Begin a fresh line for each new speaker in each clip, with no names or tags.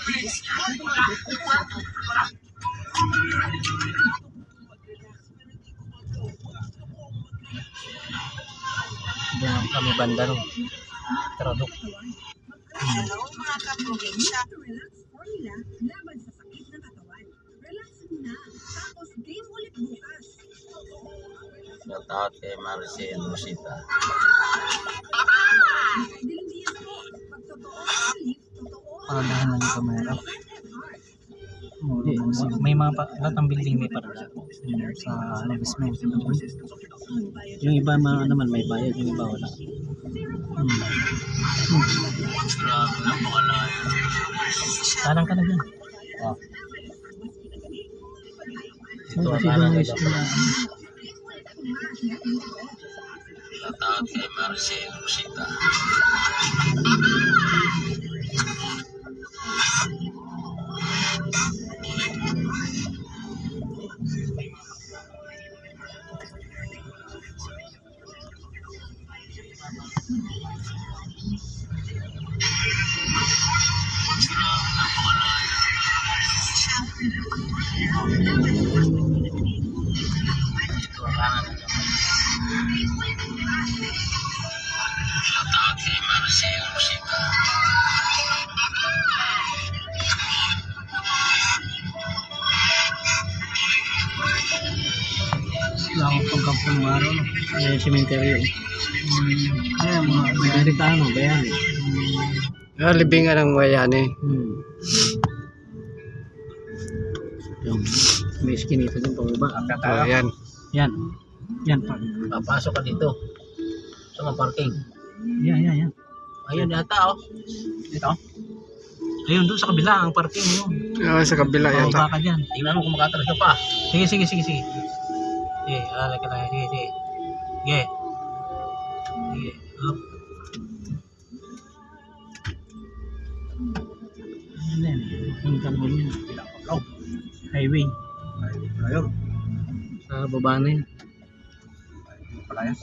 Diyan kami banda nung Traduk.
Hello mga kaprobinsya. Relax formula laban sa sakit ng katawan. Relax muna. Tapos game ulit bukas.
Shout out kay Maricel Rosita.
Dilim diyan po. Pag totoo ang lift, totoo ang
Paradahan lang yung kamera. May mga lahat ng building may parada sa investment. Yung iba mga naman may bayad, yung iba wala.
Grabe na pakalayo.
Talang ka na dyan.
Oh.
So, kasi doon is
Shout out kay Maricel Rosita. Shout out kay Maricel Rosita.
wala akong pagkampo ng araw. No? Yung cemetery. Ay, mga bayani ka ano, bayani.
Libingan ng Bayani.
Yung may skinito dun pababa.
Oh, yan.
Yan. Yan pa.
Papasok ka dito. Sa mga parking.
Yan.
Ayun yata oh.
Ito. Ayun doon sa kabila ang parking mo.
Sa kabila
Pababa
yata.
ka dyan.
Tingnan mo kung makatras ka pa.
Sige. Sige, alala ka lang. Sige. Sige. Up. Ano yan? Yung tanggol niya. Highway.
Ayun.
Sa baba na yun.
Palayas.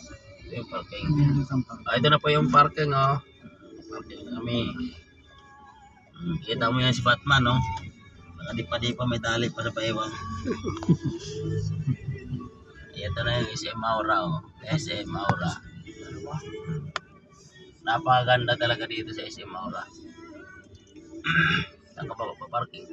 Ito yung parking.
Yan ang sampang.
Ito na po yung parking oh. Parking kami. Kita mo yan si Batman no. Nakadipa-dipa may tali pa sa paiwan. Ito na yung SM Aura oh. SM Aura. Napakaganda talaga dito sa SM Aura. Saan ka pa parking?